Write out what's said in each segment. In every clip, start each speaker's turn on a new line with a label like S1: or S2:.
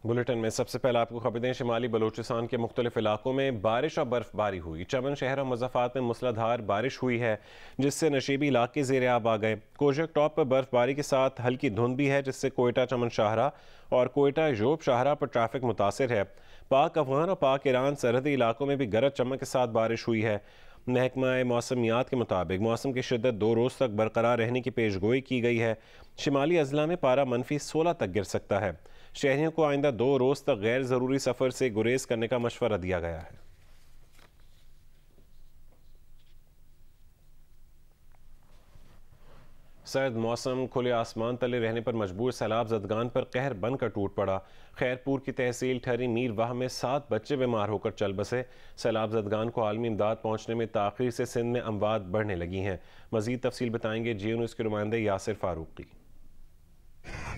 S1: Bulletin में सबसे पहले आपको खबर दें, शिमाली बलूचिस्तान के मुख्तलिफ इलाकों में बारिश और बर्फबारी हुई। चमन शहर और मुज़फ़्फ़रात में मूसलाधार बारिश हुई है, जिससे नशीबी इलाके ज़ेर आब आ गए। कोशक टॉप पर बर्फबारी के साथ हल्की धुंध भी है, जिससे कोयटा चमन शाहरा और कोयटा योब शाहरा पर ट्रैफिक मुतासिर है। पाक अफगान और पाक ईरान सरहदी इलाकों में भी गरज चमक के साथ बारिश हुई है। महकमा मौसमियात के मुताबिक मौसम की शिद्दत 2 रोज़ तक बरकरार रहने की पेशगोई की गई है। शिमाली अजला में पारा -16 तक गिर सकता है। शहरियों को आइंदा 2 रोज़ तक गैर ज़रूरी सफ़र से गुरेज करने का मशवरा दिया गया है। सर्द मौसम खुले आसमान तले रहने पर मजबूर सैलाब जदगान पर कहर बनकर टूट पड़ा। खैरपुर की तहसील ठहरी मीर वाह में 7 बच्चे बीमार होकर चल बसे। सैलाब जदगान को आलमी इमदाद पहुंचने में ताख़ीर से सिंध में अमवात बढ़ने लगी हैं। मजीद तफसील बताएंगे जियो न्यूज़ के नुमाइंदे यासिर फारूकी।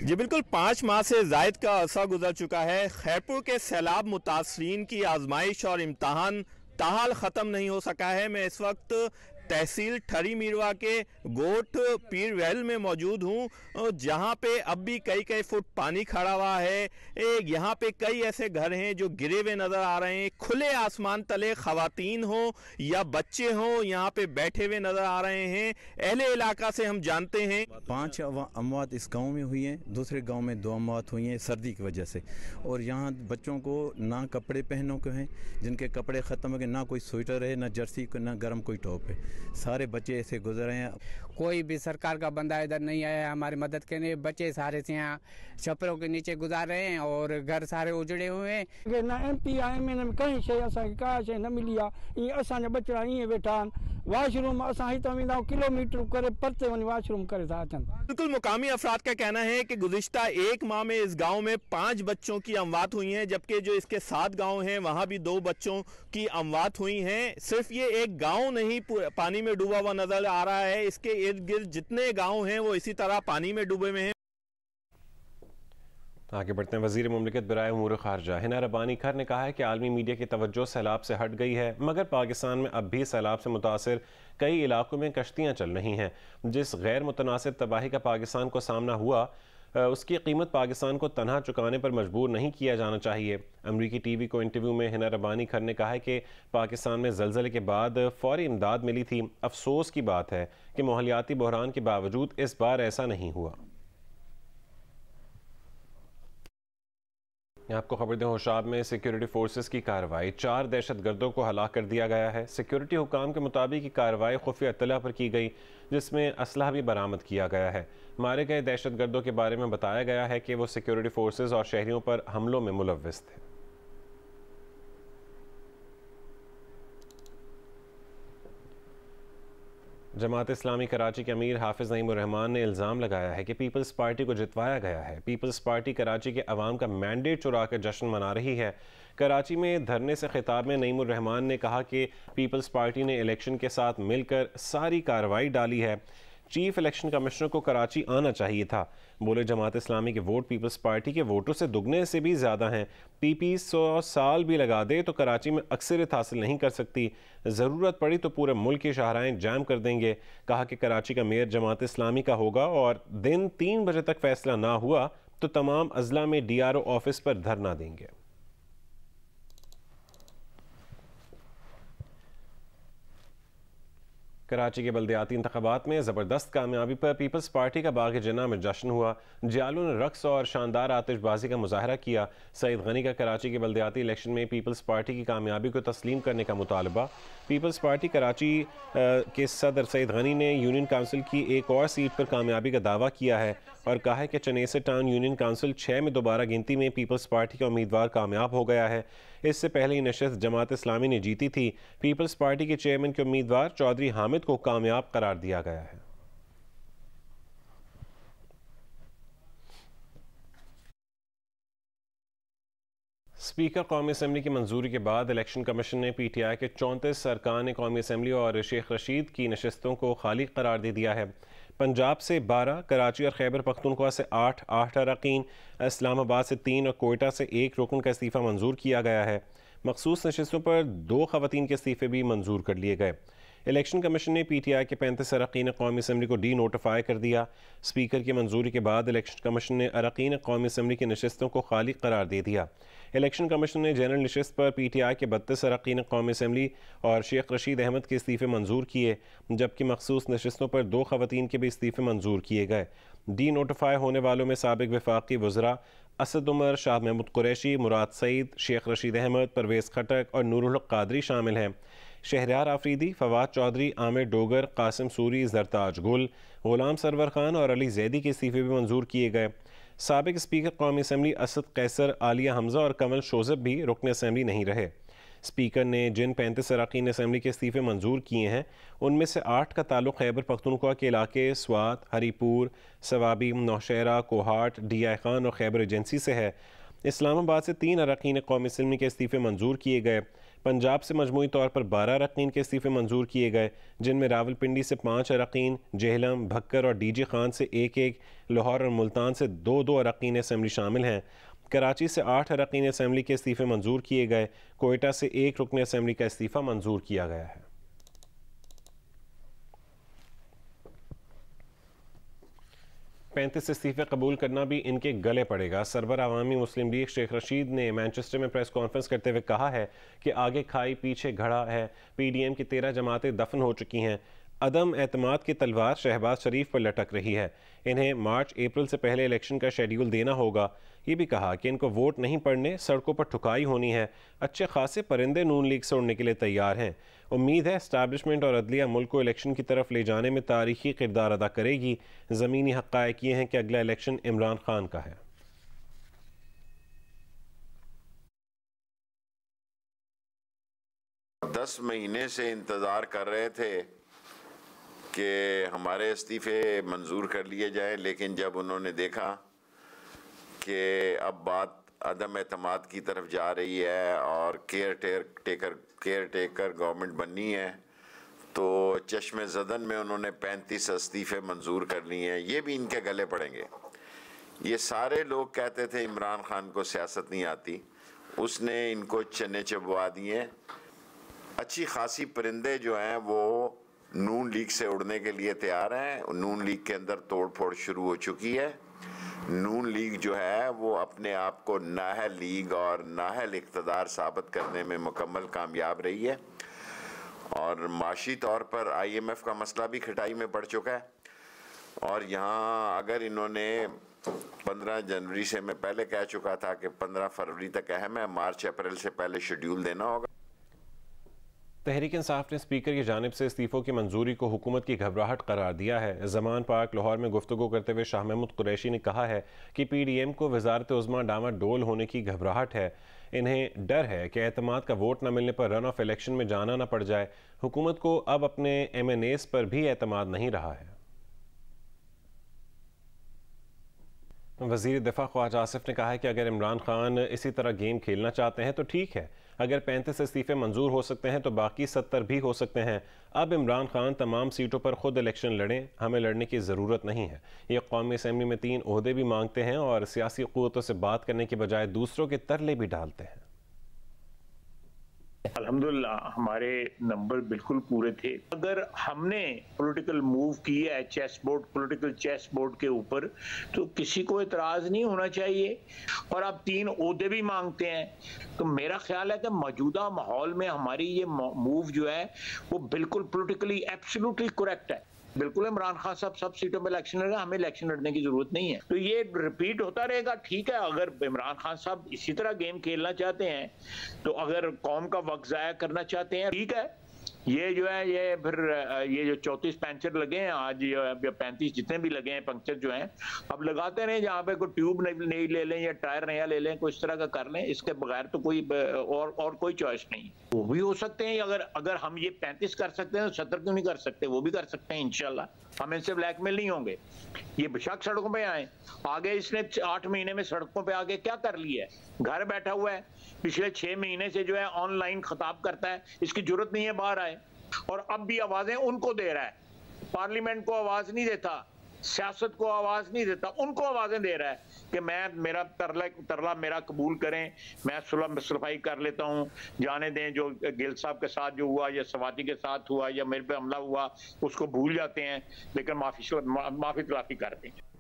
S2: जी बिल्कुल, 5 माह से जायद का अरसा गुजर चुका है। खैरपुर के सैलाब मुतासरीन की आजमाइश और इम्तहान ताहाल ख़त्म नहीं हो सका है। मैं इस वक्त तहसील ठरी मीरवा के गोट पीर वैल में मौजूद हूँ, जहाँ पे अब भी कई फुट पानी खड़ा हुआ है। यहाँ पे कई ऐसे घर हैं जो गिरे हुए नज़र आ रहे हैं। खुले आसमान तले ख़वातीन हो या बच्चे हों, यहाँ पे बैठे हुए नज़र आ रहे हैं। अहले इलाका से हम जानते हैं
S3: 5 अमवात इस गांव में हुई हैं, दूसरे गांव में 2 अमवात हुई हैं सर्दी की वजह से। और यहाँ बच्चों को ना कपड़े पहनों के हैं, जिनके कपड़े ख़त्म हो गए, ना कोई स्वेटर है, ना जर्सी, ना गर्म कोई टॉप है। सारे बच्चे ऐसे गुजर रहे हैं।
S4: कोई भी सरकार का बंदा इधर नहीं आया हमारी मदद करने। बच्चे सारे से यहाँ छपरों के नीचे गुजार रहे हैं और घर सारे उजड़े हुए हैं।
S5: ना MP IMN में कहीं शइ असांखे का शइ न मिली आहे। ईअं असांजा बच्चा ईअं वेठा आहिनि। वाशरूम असां हितां वेंदा आहियूं किलोमीटर करे परते वञी वाशरूम करे था अचनि।
S2: बिल्कुल, मुकामी अफराद का कहना है कि गुज़िश्ता 1 माह में इस गांव में 5 बच्चों की अमवात हुई हैं, जबकि जो इसके 7 गांव हैं वहां भी 2 बच्चों की अमवात हुई हैं। सिर्फ ये एक गांव नहीं पानी में डूबा हुआ नजर आ रहा है, इसके इर्द गिर्द जितने गांव हैं वो इसी तरह पानी में डूबे हुए हैं।
S1: आगे बढ़ते हैं। वज़ीर मुमलिकत बराए उमूर ख़ारजा हिना रब्बानी खर ने कहा है कि आलमी मीडिया की तवज्जो सैलाब से हट गई है, मगर पाकिस्तान में अब भी सैलाब से मुतासिर कई इलाकों में कश्तियाँ चल रही हैं। जिस गैर मुतनासिब तबाही का पाकिस्तान को सामना हुआ, उसकी कीमत पाकिस्तान को तनहा चुकाने पर मजबूर नहीं किया जाना चाहिए। अमरीकी TV को इंटरव्यू में हिना रब्बानी खर ने कहा है कि पाकिस्तान में ज़लज़ले के बाद फ़ौरी इमदाद मिली थी। अफसोस की बात है कि माहौलियाती बहरान के बावजूद इस बार ऐसा नहीं हुआ। आपको खबर दें, होशाब में सिक्योरिटी फोर्सेस की कार्रवाई, 4 दहशतगर्दों को हलाक कर दिया गया है। सिक्योरिटी हुकाम के मुताबिक ये कार्रवाई खुफिया इत्तला पर की गई, जिसमें असलहा भी बरामद किया गया है। मारे गए दहशतगर्दों के बारे में बताया गया है कि वो सिक्योरिटी फोर्सेस और शहरियों पर हमलों में मुलव्विस थे। जमात इस्लामी कराची के अमीर हाफिज नईमुर्रहमान ने इल्ज़ाम लगाया है कि पीपल्स पार्टी को जितवाया गया है। पीपल्स पार्टी कराची के अवाम का मैंडेट चुरा कर जश्न मना रही है। कराची में धरने से खिताब में नईमुर्रहमान ने कहा कि पीपल्स पार्टी ने इलेक्शन के साथ मिलकर सारी कार्रवाई डाली है। चीफ इलेक्शन कमिश्नर को कराची आना चाहिए था। बोले, जमात इस्लामी के वोट पीपल्स पार्टी के वोटों से दुगने से भी ज़्यादा हैं। PP 100 साल भी लगा दे तो कराची में अक्सरियत हासिल नहीं कर सकती। ज़रूरत पड़ी तो पूरे मुल्क की शाहराएं जाम कर देंगे। कहा कि कराची का मेयर जमात इस्लामी का होगा और दिन 3 बजे तक फैसला ना हुआ तो तमाम अजला में DRO ऑफिस पर धरना देंगे। कराची के बल्दियाती इंतखाबात में ज़बरदस्त कामयाबी पर पीपल्स पार्टी का बाग जना में जश्न हुआ। जियालों ने रक्स और शानदार आतिशबाजी का मुजाहरा किया। सईद गनी का कराची के बल्दियाती इलेक्शन में पीपल्स पार्टी की कामयाबी को तस्लीम करने का मुतालबा। पीपल्स पार्टी कराची के सदर सईद गनी ने यूनियन काउंसिल की एक और सीट पर कामयाबी का दावा किया है और कहा है कि चनेसर टाउन यूनियन काउंसिल 6 में दोबारा गिनती में पीपल्स पार्टी का उम्मीदवार कामयाब हो गया है। इससे पहले नशस्त जमात इस्लामी ने जीती थी। पीपल्स पार्टी के चेयरमैन के उम्मीदवार चौधरी हामिद को कामयाब करार दिया गया है। स्पीकर कौमी असम्बली की मंजूरी के बाद इलेक्शन कमीशन ने PTI के 34 अरकान कौमी असम्बली और शेख रशीद की नशस्तों को खाली करार दे दिया है। पंजाब से 12, कराची और खैबर पख्तूनख्वा से 8 अरकान, इस्लामाबाद से 3 और कोयटा से 1 रुकन का इस्तीफ़ा मंजूर किया गया है। मखसूस नशस्तों पर 2 ख़वातीन के इस्तीफ़े भी मंजूर कर लिए गए। इलेक्शन कमीशन ने PTI के 35 अरकान कौमी असम्बली को डी नोटिफाई कर दिया। स्पीकर की मंजूरी के बाद इलेक्शन कमीशन ने अरकान कौमी असम्बली की नशस्तों को खाली करार दे दिया। इलेक्शन कमीशन ने जनरल नशस्त पर PTI के 32 अरकान कौमी असम्बली और शेख रशीद अहमद के इस्तीफ़े मंजूर किए, जबकि मखसूस नशस्तों पर 2 ख़वातीन के भी इस्तीफ़े मंजूर किए गए। डी नोटिफाई होने वालों में साबिक वफाकी वज़रा असद उमर, शाह महमूद कुरैशी, मुराद सईद, शेख रशीद अहमद, परवेज़ खटक और नूरुल हक कादरी शामिल हैं। शहरयार आफरीदी, फवाद चौधरी, आमिर डोगर, कासिम सूरी, जरताज गुल, गुलाम सरवर खान और अली जैदी के इस्तीफ़े भी मंजूर किए गए। साबिक स्पीकर कौमी असम्बली असद कैसर, आलिया हमजा और कमल शोज़ब भी रुकन असम्बली नहीं रहे। स्पीकर ने जिन 35 अरकान असम्बली के इस्तीफ़े मंजूर किए हैं उनमें से 8 का ताल्लुक़ खैबर पख्तूनख्वा के इलाके स्वात, हरीपुर, सवाबी, नौशहरा, कोहाट, DI खान और खैबर एजेंसी से है। इस्लामाबाद से 3 अरकान कौमी असम्बली के इस्तीफ़े मंजूर किए गए। पंजाब से मजमूई तौर पर 12 अरकान के इस्तीफ़े मंजूर किए गए, जिनमें रावलपिंडी से 5 अरकान, जेहलम, भक्कर और DG खान से 1-1, लाहौर और मुल्तान से 2-2 अरकान असम्बली शामिल हैं। कराची से 8 अरकान असम्बली के इस्तीफ़े मंजूर किए गए। कोयटा से 1 रुकन असम्बली का इस्तीफ़ा मंजूर किया गया है। 35 इस्तीफ़े कबूल करना भी इनके गले पड़ेगा। सरवर अवामी मुस्लिम लीग शेख रशीद ने मैनचेस्टर में प्रेस कॉन्फ्रेंस करते हुए कहा है कि आगे खाई पीछे घड़ा है। PDM की 13 जमातें दफन हो चुकी हैं। अदम एतमाद की तलवार शहबाज शरीफ पर लटक रही है। इन्हें मार्च अप्रैल से पहले इलेक्शन का शेड्यूल देना होगा। ये भी कहा कि इनको वोट नहीं पड़ने, सड़कों पर ठुकाई होनी है। अच्छे खासे परिंदे नून लीग से उड़ने के लिए तैयार हैं। उम्मीद है एस्टैब्लिशमेंट और अदलिया मुल्क को इलेक्शन की तरफ ले जाने में तारीखी किरदार अदा करेगी। ज़मीनी हक़ाइक़ ये हैं कि अगला इलेक्शन इमरान खान का है।
S6: दस महीने से इंतज़ार कर रहे थे कि हमारे इस्तीफ़े मंजूर कर लिए जाए, लेकिन जब उन्होंने देखा कि अब बात अदम एतमाद की तरफ जा रही है और केयर टेकर गवर्नमेंट बननी है, तो चश्मे ज़दन में उन्होंने 35 इस्तीफ़े मंजूर कर लिए हैं। ये भी इनके गले पड़ेंगे। ये सारे लोग कहते थे इमरान खान को सियासत नहीं आती, उसने इनको चने चबवा दिए। अच्छी खासी परिंदे जो हैं वो नून लीग से उड़ने के लिए तैयार हैं। नून लीग के अंदर तोड़ फोड़ शुरू हो चुकी है। नून लीग जो है वो अपने आप को नाअहल लीग और नाअहल इक़्तिदार साबित करने में मुकम्मल कामयाब रही है और माशी तौर पर IMF का मसला भी खटाई में पड़ चुका है। और यहाँ अगर इन्होंने 15 जनवरी से, मैं पहले कह चुका था कि 15 फरवरी तक अहम है, मार्च अप्रैल से पहले शेड्यूल देना होगा।
S1: तहरीक इंसाफ ने स्पीकर की जानिब से इस्तीफ़ों की मंजूरी को हुकूमत की घबराहट करार दिया है। ज़मान पार्क लाहौर में गुफ्तगू करते हुए शाह महमूद कुरैशी ने कहा है कि PDM को वज़ारत उज़्मा डामाडोल होने की घबराहट है। इन्हें डर है कि एतमाद का वोट न मिलने पर रन ऑफ इलेक्शन में जाना न पड़ जाए। हुकूमत को अब अपने MNAs पर भी एतमाद नहीं रहा है। वज़ीर दिफा ख्वाजा आसिफ ने कहा है कि अगर इमरान खान इसी तरह गेम खेलना चाहते हैं तो ठीक है। अगर 35 इस्तीफ़े मंजूर हो सकते हैं तो बाकी 70 भी हो सकते हैं। अब इमरान खान तमाम सीटों पर खुद इलेक्शन लड़ें, हमें लड़ने की ज़रूरत नहीं है। ये कौमी असम्बली में 3 ओहदे भी मांगते हैं और सियासी क़ुव्वतों से बात करने के बजाय दूसरों के तरले भी डालते हैं।
S7: अल्हम्दुलिल्लाह हमारे नंबर बिल्कुल पूरे थे। अगर हमने पॉलिटिकल मूव किया है पॉलिटिकल चेस बोर्ड के ऊपर, तो किसी को एतराज़ नहीं होना चाहिए। और अब 3 ओहदे भी मांगते हैं, तो मेरा ख्याल है कि मौजूदा माहौल में हमारी ये मूव जो है वो बिल्कुल पॉलिटिकली एब्सोल्युटली करेक्ट है। बिल्कुल इमरान खान साहब सब सीटों में इलेक्शन लड़ रहे हैं, हमें इलेक्शन लड़ने की जरूरत नहीं है। तो ये रिपीट होता रहेगा। ठीक है, अगर इमरान खान साहब इसी तरह गेम खेलना चाहते हैं, तो अगर कौम का वक्त जाया करना चाहते हैं, ठीक है। ये जो है ये फिर ये जो 34 पंचर लगे हैं आज, या 35 जितने भी लगे हैं पंक्चर जो हैं, अब लगाते रहे। जहाँ पे कोई ट्यूब नहीं ले लें या टायर नया ले लें, कुछ तरह का कर लें, इसके बगैर तो कोई और कोई चॉइस नहीं। वो भी हो सकते हैं। अगर हम ये 35 कर सकते हैं तो 70 क्यों नहीं कर सकते? वो भी कर सकते हैं इंशाल्लाह। हम इनसे ब्लैकमेल नहीं होंगे। ये बेशक सड़कों पे आए। आगे इसने 8 महीने में सड़कों पे आगे क्या कर लिया है? घर बैठा हुआ है, पिछले 6 महीने से जो है ऑनलाइन खिताब करता है। इसकी जरूरत नहीं है बाहर आए, और अब भी आवाजें उनको दे रहा है। पार्लियामेंट को आवाज नहीं देता, सियासत को आवाज नहीं देता, उनको आवाजें दे रहा है कि मैं मेरा तरला मेरा कबूल करें, मैं सुलफाई कर लेता हूं, जाने दें जो गिल साहब के साथ जो हुआ या सवाती के साथ हुआ या मेरे पे हमला हुआ उसको भूल जाते हैं, लेकिन माफी तलाफी करते हैं।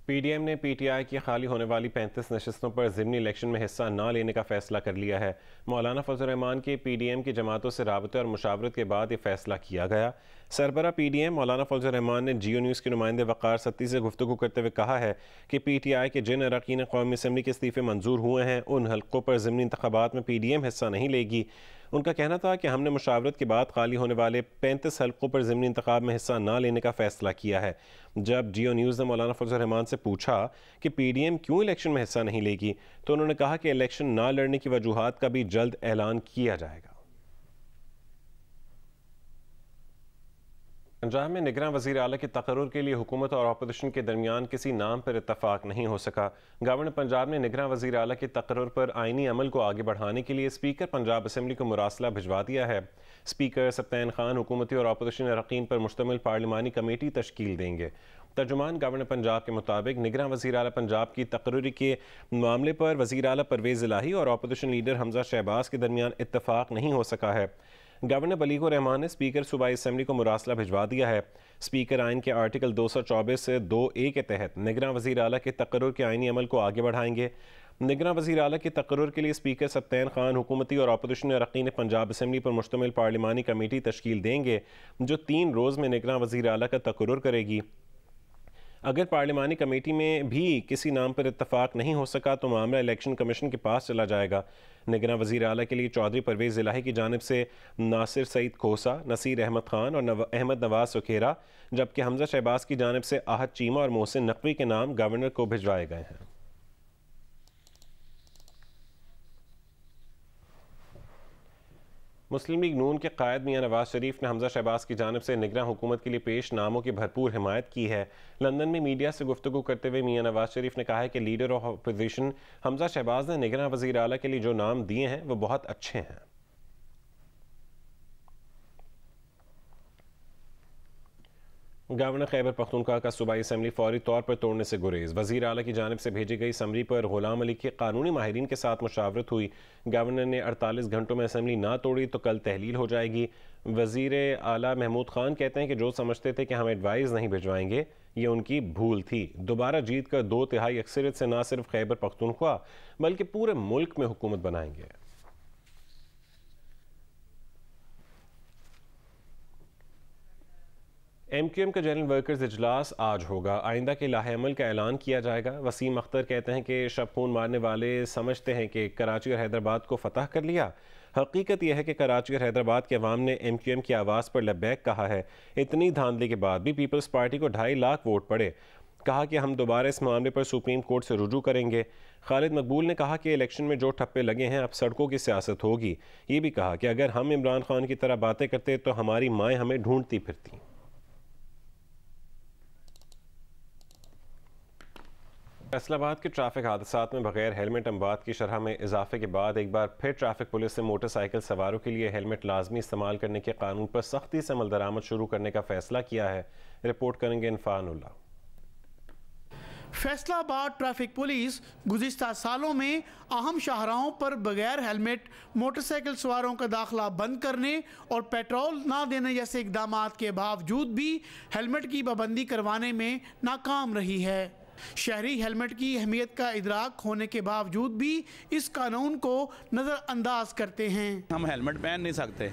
S1: पीडीएम ने पीटीआई की खाली होने वाली 35 नशस्तों पर ज़िमनी इलेक्शन में हिस्सा न लेने का फैसला कर लिया है। मौलाना फजल रहमान के पीडीएम की जमातों से राबते और मुशावरत के बाद ये फैसला किया गया। सरबरा पीडीएम मौलाना फजल रहमान ने जियो न्यूज़ के नुमाइंदे वक़ार सत्ती से गुफ्तगू करते हुए कहा है कि पीटीआई के जिन अरकान कौमी असम्बली के इस्तीफ़े मंजूर हुए हैं उन हल्कों पर ज़िमनी इंतखाबात में पीडीएम हिस्सा नहीं लेगी। उनका कहना था कि हमने मुशावरत के बाद खाली होने वाले 35 हल्कों पर ज़िमनी इंतखाब में हिस्सा न लेने का फ़ैसला किया है। जब जियो न्यूज़ ने मौलाना फजल रहमान से पूछा कि पीडीएम क्यों इलेक्शन में हिस्सा नहीं लेगी तो उन्होंने कहा कि इलेक्शन ना लड़ने की वजूहात का भी जल्द ऐलान किया जाएगा। पंजाब में निगरान वज़ीर आला के तकर्रुर के लिए हुकूमत और अपोजिशन के दरमियान किसी नाम पर इत्तफाक नहीं हो सका। गवर्नर पंजाब ने निगरान वज़ीर आला के तकर्रुर पर आइनी अमल को आगे बढ़ाने के लिए स्पीकर पंजाब असम्बली को मुरासला भिजवा दिया है। स्पीकर सप्तान खान हुकूमती और अपोजिशन अरकान पर मुश्तमिल पार्लिमानी कमेटी तश्कील देंगे। तर्जुमान गवर्नर पंजाब के मुताबिक निगरान वज़ीर आला पंजाब की तकर्रुरी के मामले पर वज़ीर आला परवेज़ इलाही और अपोजिशन लीडर हमजा शहबाज के दरमियान इत्तफाक नहीं हो सका है। गवर्नर बलीगुर रहमान ने स्पीकर सूबाई असम्बली को मुरासला भिजवा दिया है। स्पीकर आइन के आर्टिकल 224 से 2A के तहत निगरान वज़ीर आला के तकर्रुर के आइनी अमल को आगे बढ़ाएंगे। निगरान वज़ीर आला के तकर्रुर के लिए स्पीकर सप्तान खान हुकूमती और अपोजिशन अरकान पंजाब असम्बली पर मुश्तमिल पार्लिमानी कमेटी तश्कील देंगे जो 3 रोज़ में निगरान वज़ीर आला का तकर्रुर करेगी। अगर पार्लिमानी कमेटी में भी किसी नाम पर इत्तफाक नहीं हो सका तो मामला इलेक्शन कमीशन के पास चला जाएगा। निगरान वज़ीर आला के लिए चौधरी परवेज़ इलाही की जानिब से नासिर सईद खोसा, नसीर अहमद खान और अहमद नवाज सुखेरा, जबकि हमजा शहबाज की जानिब से आहद चीमा और मोहसिन नकवी के नाम गवर्नर को भिजवाए गए हैं। मुस्लिम लीग नून के कायद मियां नवाज शरीफ ने हमजा शहबाज की जानिब से निगरान हुकूमत के लिए पेश नामों की भरपूर हिमायत की है। लंदन में मीडिया से गुफ्तगू करते हुए मियां नवाज शरीफ ने कहा है कि leader of opposition Hamza Shahbaz ने निगरान वज़ीर आला के लिए जो नाम दिए हैं वो बहुत अच्छे हैं। गवर्नर खैबर पख्तूनख्वा का सूबाई असम्बली फौरी तौर पर तोड़ने से गुरेज। वज़ीर आला की जानिब से भेजी गई समरी पर गुलाम अली के कानूनी माहिरीन के साथ मुशावरत हुई। गवर्नर ने 48 घंटों में असम्बली ना तोड़ी तो कल तहलील हो जाएगी। वज़ीर आला महमूद खान कहते हैं कि जो समझते थे कि हम एडवाइस नहीं भिजवाएंगे ये उनकी भूल थी। दोबारा जीत कर 2/3 अक्सरियत से न सिर्फ खैबर पख्तूनख्वा बल्कि पूरे मुल्क में हुकूमत बनाएंगे। MQM का जनरल वर्कर्स इजलास आज होगा। आइंदा के लाहेअमल का ऐलान किया जाएगा। वसीम अख्तर कहते हैं कि शब खून मारने वाले समझते हैं कि कराची और हैदराबाद को फतह कर लिया। हकीकत यह है कि कराची और हैदराबाद के अवाम ने MQM की आवाज़ पर लब्बैक कहा है। इतनी धांधली के बाद भी पीपल्स पार्टी को 2.5 लाख वोट पड़े। कहा कि हम दोबारा इस मामले पर सुप्रीम कोर्ट से रुजू करेंगे। खालिद मकबूल ने कहा कि इलेक्शन में जो ठप्पे लगे हैं अब सड़कों की सियासत होगी। ये भी कहा कि अगर हम इमरान खान की तरह बातें करते तो हमारी माएँ हमें ढूंढती फिरती। फैसलाबाद के ट्रैफिक हादसात में बगैर हेलमेट अमवात की शरह में इजाफे के बाद एक बार फिर ट्रैफिक पुलिस ने मोटरसाइकिल सवारों के लिए हेलमेट लाजमी इस्तेमाल करने के कानून पर सख्ती से अमल दरामद शुरू करने का फैसला किया है। रिपोर्ट करेंगे इनफानुल्लाह।
S8: फैसलाबाद ट्रैफिक पुलिस गुज़िश्ता सालों में अहम शाहराहों पर बगैर हेलमेट मोटरसाइकिल सवारों का दाखिला बंद करने और पेट्रोल ना देने जैसे इकदाम के बावजूद भी हेलमेट की पाबंदी करवाने में नाकाम रही है। शहरी हेलमेट की अहमियत का इदराक होने के बावजूद भी इस कानून को नज़रअंदाज करते हैं।
S9: हम हेलमेट पहन नहीं सकते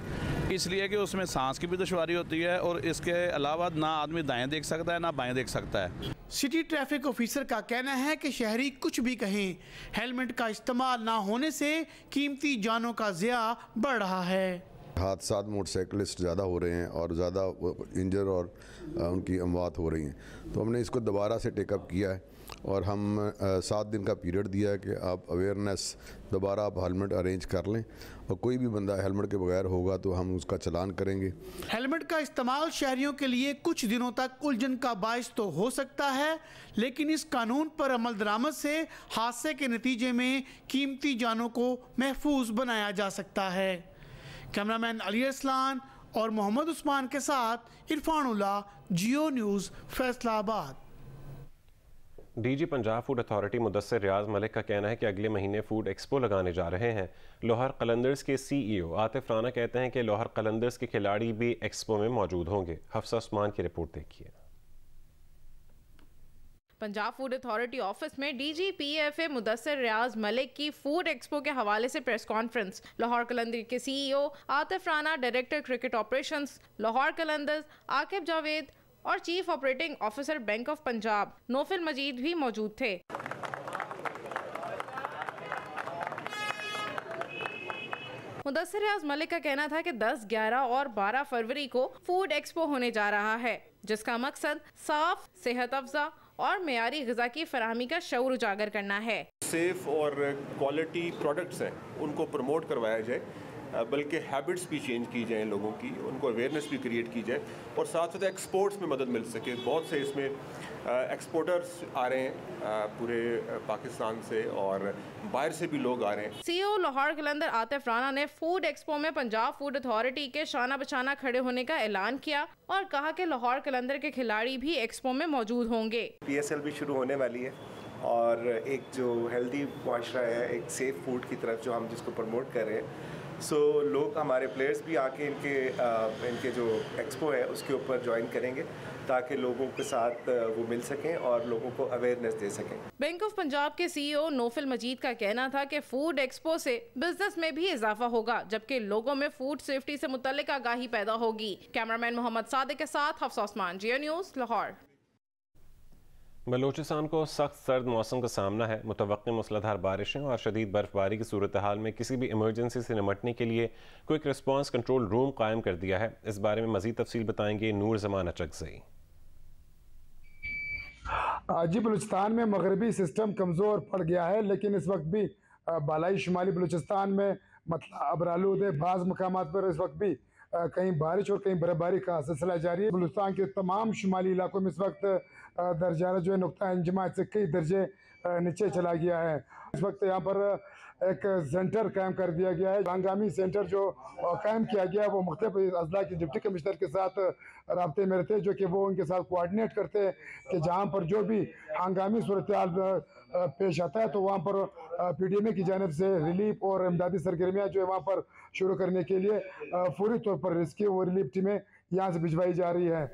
S9: इसलिए कि उसमें सांस की भी दुश्वारी होती है और इसके अलावा ना आदमी दाएं देख सकता है ना बाएं देख सकता है।
S8: सिटी ट्रैफिक ऑफिसर का कहना है कि शहरी कुछ भी कहें, हेलमेट का इस्तेमाल ना होने से कीमती जानों का ज़िया बढ़ रहा है।
S10: हादसात मोटरसाइकिलिस्ट ज़्यादा हो रहे हैं और ज़्यादा इंजर और उनकी अमवात हो रही हैं, तो हमने इसको दोबारा से टेकअप किया है और हम 7 दिन का पीरियड दिया है कि आप अवेयरनेस दोबारा आप हेलमेट अरेंज कर लें और कोई भी बंदा हेलमेट के बगैर होगा तो हम उसका चलान करेंगे।
S8: हेलमेट का इस्तेमाल शहरियों के लिए कुछ दिनों तक उलझन का बायस तो हो सकता है, लेकिन इस कानून पर अमल दरामद से हादसे के नतीजे में कीमती जानों को महफूज बनाया जा सकता है। कैमरामैन अली अरसलान और मोहम्मद उस्मान के साथ Irfanullah, Geo News, Faisalabad.
S1: DG Punjab food authority Mudassir Riaz Malik का कहना है कि अगले महीने फूड एक्सपो लगाने जा रहे हैं। लोहार कलंदर्स के CEO आतिफ राना कहते हैं कि लोहार कलंदर्स के खिलाड़ी भी एक्सपो में मौजूद होंगे। हफ्सा उस्मान की रिपोर्ट देखिए।
S11: पंजाब फूड अथॉरिटी ऑफिस में DG PFA मुदस्सिर रियाज मलिक की फूड एक्सपो के हवाले से प्रेस कॉन्फ्रेंस। लाहौर कलंदर के CEO Atif Rana, director cricket operations Lahore Qalandars Aqib Javed और chief operating officer Bank of Punjab Naufil Majeed भी मौजूद थे। मुदस्सिर रियाज मलिक का कहना था कि 10, 11 और 12 फरवरी को फूड एक्सपो होने जा रहा है, जिसका मकसद साफ, सेहत अफजा और मेयारी ग़िज़ा की फराहमी का शऊर उजागर करना है।
S12: सेफ और क्वालिटी प्रोडक्ट्स हैं उनको प्रमोट करवाया जाए, बल्कि हैबिट्स भी चेंज की जाएँ लोगों की, उनको अवेयरनेस भी क्रिएट की जाए और साथ साथ एक्सपोर्ट्स में मदद मिल सके। बहुत से इसमें एक्सपोर्टर्स आ रहे हैं पूरे पाकिस्तान से और बाहर से भी लोग आ रहे हैं। CEO
S11: लाहौर कलंदर आतिफ राना ने फूड एक्सपो में पंजाब फूड अथॉरिटी के शाना बशाना खड़े होने का ऐलान किया और कहा कि लाहौर कलंदर के खिलाड़ी भी एक्सपो में मौजूद होंगे।
S13: PSL भी शुरू होने वाली है और एक जो हेल्दी मुआशरा है, एक सेफ फूड की तरफ जो हम जिसको प्रमोट कर रहे हैं, लोग हमारे प्लेयर्स भी आके इनके जो एक्सपो है उसके ऊपर ज्वाइन करेंगे ताकि लोगों के साथ वो मिल सकें और लोगों को अवेयरनेस दे सकें।
S11: बैंक ऑफ पंजाब के CEO नौफिल मजीद का कहना था कि फूड एक्सपो से बिजनेस में भी इजाफा होगा, जबकि लोगों में फूड सेफ्टी से मुतल्लिक आगाही पैदा होगी। कैमरामैन मोहम्मद सादिक के साथ हफ्सा उस्मान, जियो न्यूज़, लाहौर।
S1: बलूचिस्तान को सख्त सर्द मौसम का सामना है। मुतवक्किल मूसलाधार बारिशें और शदीद बर्फबारी की सूरत हाल में किसी भी इमरजेंसी से निपटने के लिए क्विक रिस्पांस कंट्रोल रूम कायम कर दिया है। इस बारे में मजीद तफसील बताएंगे नूर जमान अचकज़ई।
S14: जी, बलूचिस्तान में मगरबी सिस्टम कमज़ोर पड़ गया है, लेकिन इस वक्त भी बालाई शुमाली बलूचिस्तान में मतलब अबरालूद है। बाज़ मकामात पर इस वक्त भी कहीं बारिश और कहीं बर्फबारी का सिलसिला जारी है। बलूचिस्तान के तमाम शुमाली इलाकों में इस वक्त दर्जा जो है नुक्ता इंजमात से कई दर्जे नीचे चला गया है। इस वक्त यहाँ पर एक सेंटर कायम कर दिया गया है। हंगामी सेंटर जो कायम किया गया है वो मुख्तलिफ अजला के डिप्टी कमिश्नर के साथ राब्ते में रहते हैं, जो कि वो उनके साथ कोऑर्डिनेट करते हैं कि जहाँ पर जो भी हंगामी सूरत हाल पेश आता है तो वहाँ पर PDMA की जानिब से रिलीफ और इमदादी सरगर्मियाँ जो है वहाँ पर शुरू करने के लिए फौरी तौर पर रेस्क्यू और रिलीफ टीमें यहाँ से भिजवाई जा रही है।